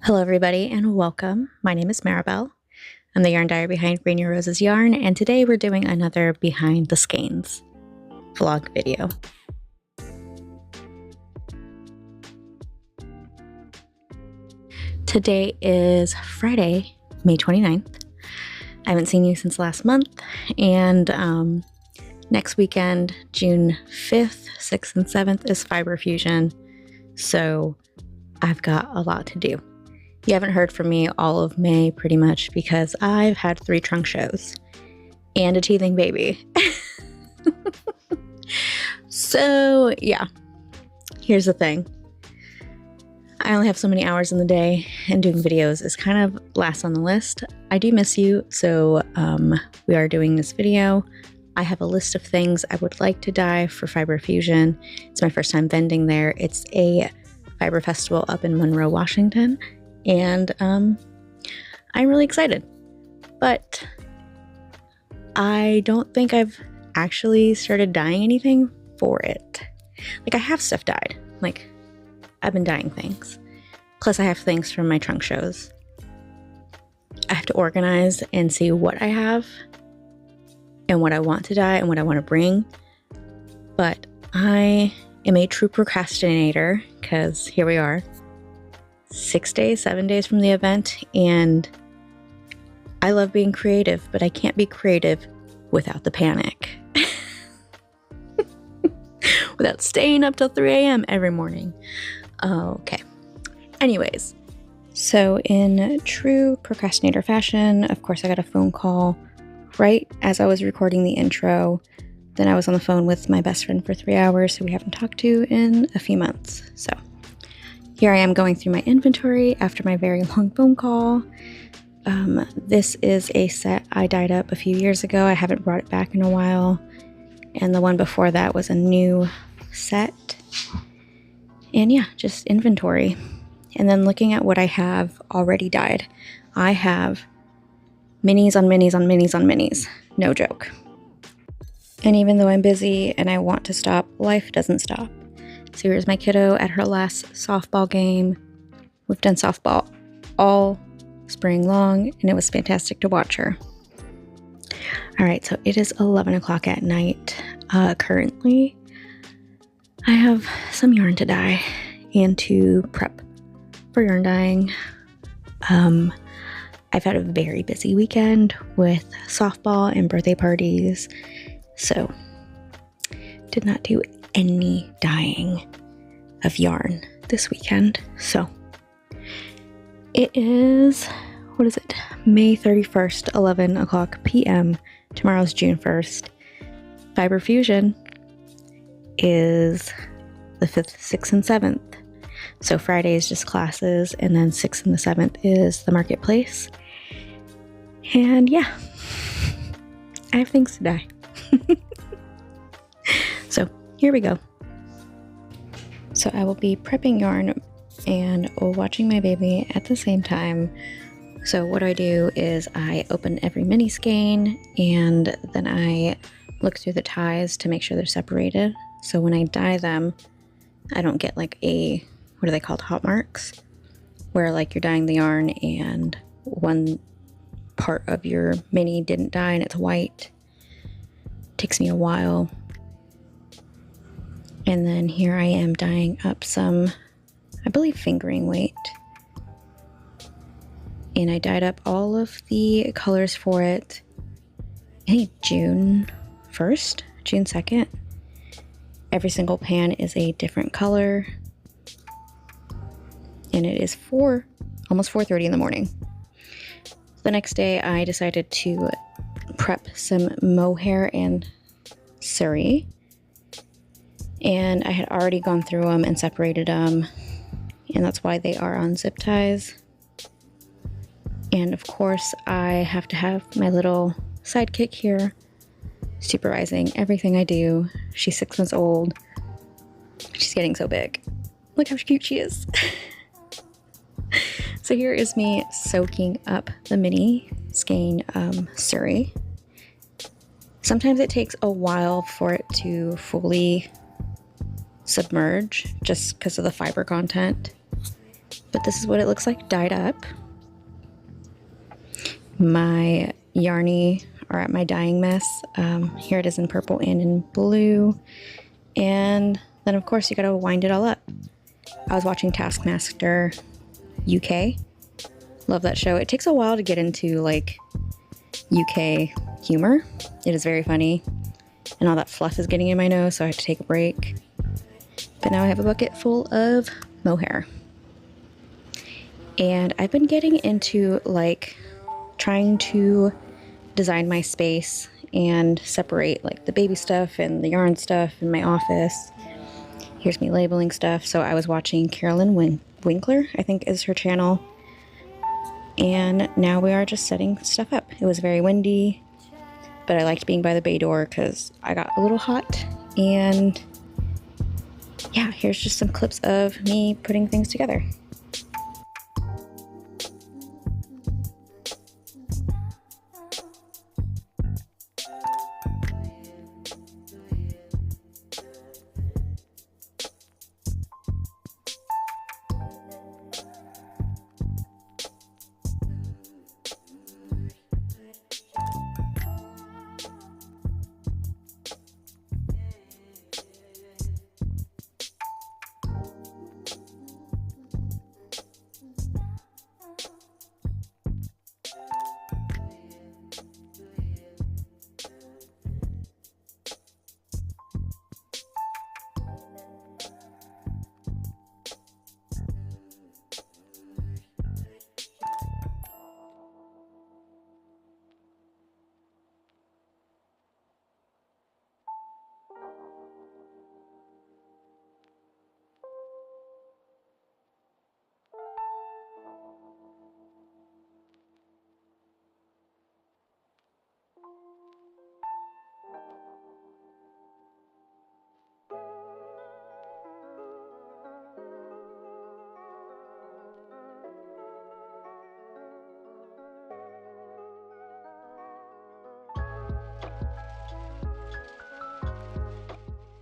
Hello, everybody, and welcome. My name is Maribel. I'm the yarn dyer behind Rainier Rose's Yarn, and today we're doing another Behind the Skeins vlog video. Today is Friday, May 29th. I haven't seen you since last month, and next weekend, June 5th, 6th, and 7th is Fiber Fusion, so I've got a lot to do. You haven't heard from me all of May pretty much because I've had 3 trunk shows and a teething baby. So yeah, here's the thing. I only have so many hours in the day, and doing videos is kind of last on the list. I do miss you, so we are doing this video. I have a list of things I would like to dye for Fiber Fusion. It's my first time vending there. It's a fiber festival up in Monroe, Washington. And I'm really excited, but I don't think I've actually started dyeing anything for it. Like, I have stuff dyed, like I've been dyeing things, plus I have things from my trunk shows. I have to organize and see what I have and what I want to dye and what I want to bring, but I am a true procrastinator because here we are, 7 days from the event, and I love being creative, but I can't be creative without the panic. Without staying up till 3 a.m. every morning. Okay. Anyways, so in true procrastinator fashion, of course, I got a phone call right as I was recording the intro. Then I was on the phone with my best friend for 3 hours, who we haven't talked to in a few months. So here I am going through my inventory after my very long phone call. This is a set I dyed up a few years ago. I haven't brought it back in a while. And the one before that was a new set. And yeah, just inventory. And then looking at what I have already dyed. I have minis on minis on minis on minis. No joke. And even though I'm busy and I want to stop, life doesn't stop. So here's my kiddo at her last softball game. We've done softball all spring long, and it was fantastic to watch her. All right, so it is 11 o'clock at night. Currently, I have some yarn to dye and to prep for yarn dyeing. I've had a very busy weekend with softball and birthday parties, so did not do any dyeing of yarn this weekend. So it is, what is it? May 31st, 11 o'clock p.m. Tomorrow's June 1st. Fiber Fusion is the 5th, 6th, and 7th. So Friday is just classes, and then 6th and the 7th is the marketplace. And yeah, I have things to dye. So here we go. So I will be prepping yarn and watching my baby at the same time. So what I do is I open every mini skein, and then I look through the ties to make sure they're separated. So when I dye them, I don't get like a, what are they called, hot marks, where like you're dyeing the yarn and one part of your mini didn't dye and it's white. Takes me a while. And then here I am dyeing up some, I believe, fingering weight. And I dyed up all of the colors for it, I think June 1st, June 2nd. Every single pan is a different color. And it is almost 4:30 in the morning. The next day I decided to prep some mohair and suri. And I had already gone through them and separated them, and that's why they are on zip ties. And of course, I have to have my little sidekick here supervising everything I do. She's 6 months old. She's getting so big. Look how cute she is. So here is me soaking up the mini skein suri. Sometimes it takes a while for it to fully submerge just because of the fiber content. But this is what it looks like dyed up. My yarny are at my dyeing mess. Here it is in purple and in blue. And then of course you gotta wind it all up. I was watching Taskmaster UK. Love that show. It takes a while to get into like UK humor. It is very funny. And all that fluff is getting in my nose, so I have to take a break. But now I have a bucket full of mohair. And I've been getting into like trying to design my space and separate like the baby stuff and the yarn stuff in my office. Here's me labeling stuff. So I was watching Carolyn Winkler, I think is her channel. And now we are just setting stuff up. It was very windy, but I liked being by the bay door because I got a little hot. And yeah, here's just some clips of me putting things together.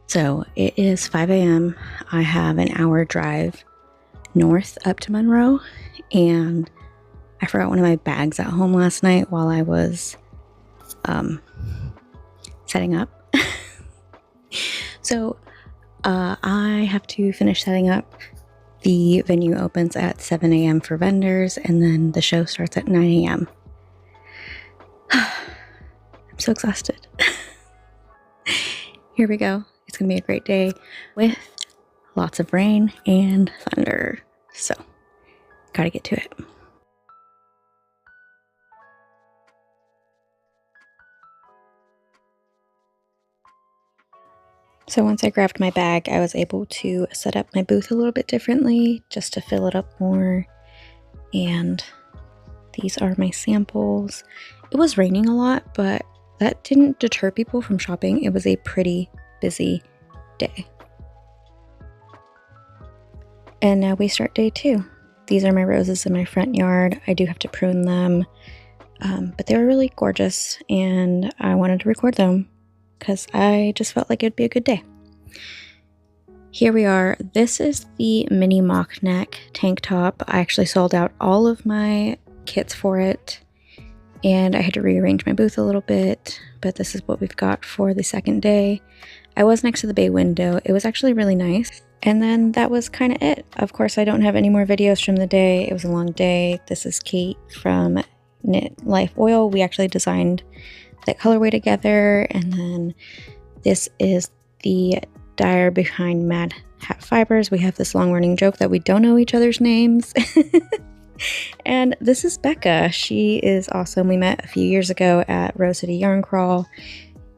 So it is 5 a.m. I have an hour drive north up to Monroe, and I forgot one of my bags at home last night while I was setting up. So I have to finish setting up. The venue opens at 7 a.m. for vendors, and then the show starts at 9 a.m. I'm so exhausted. Here we go. It's gonna be a great day with lots of rain and thunder. So, gotta get to it. So once I grabbed my bag, I was able to set up my booth a little bit differently just to fill it up more. And these are my samples. It was raining a lot, but that didn't deter people from shopping. It was a pretty busy day. And now we start day 2. These are my roses in my front yard. I do have to prune them, but they were really gorgeous and I wanted to record them because I just felt like it'd be a good day. Here we are. This is the mini mock neck tank top. I actually sold out all of my kits for it and I had to rearrange my booth a little bit, but this is what we've got for the second day. I was next to the bay window. It was actually really nice. And then that was kind of it. Of course, I don't have any more videos from the day. It was a long day. This is Kate from Knit Life Oil. We actually designed that colorway together. And then this is the dyer behind Mad Hat Fibers. We have this long running joke that we don't know each other's names. And this is Becca. She is awesome. We met a few years ago at Rose City Yarn Crawl.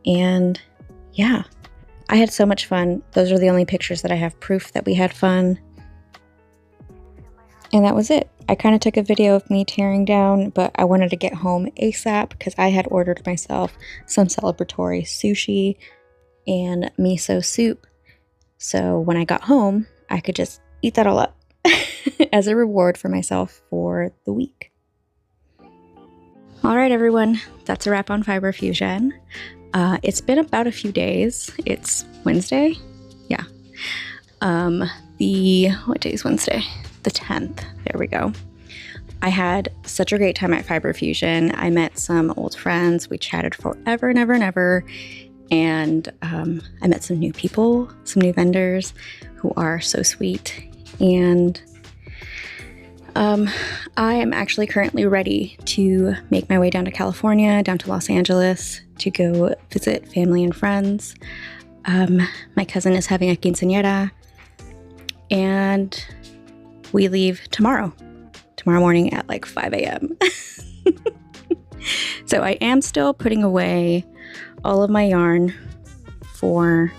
And yeah, I had so much fun. Those are the only pictures that I have proof that we had fun. And that was it. I kind of took a video of me tearing down, but I wanted to get home ASAP because I had ordered myself some celebratory sushi and miso soup. So when I got home, I could just eat that all up as a reward for myself for the week. All right, everyone, that's a wrap on Fiber Fusion. It's been about a few days. It's Wednesday. Yeah. What day is Wednesday? the 10th. There we go. I had such a great time at Fiber Fusion. I met some old friends. We chatted forever and ever and ever. And I met some new people, some new vendors who are so sweet. And I am actually currently ready to make my way down to California, down to Los Angeles to go visit family and friends. My cousin is having a quinceañera, and we leave tomorrow morning at like 5 a.m. So I am still putting away all of my yarn for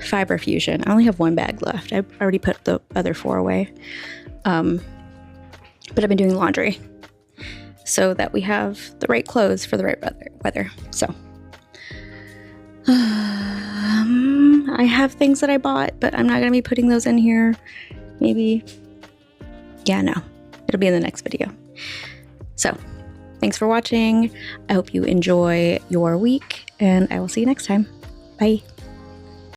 Fiber Fusion. I only have 1 bag left. I already put the other 4 away. But I've been doing laundry so that we have the right clothes for the right weather. So I have things that I bought, but I'm not going to be putting those in here. Maybe. Yeah, no. It'll be in the next video. So thanks for watching. I hope you enjoy your week, and I will see you next time. Bye.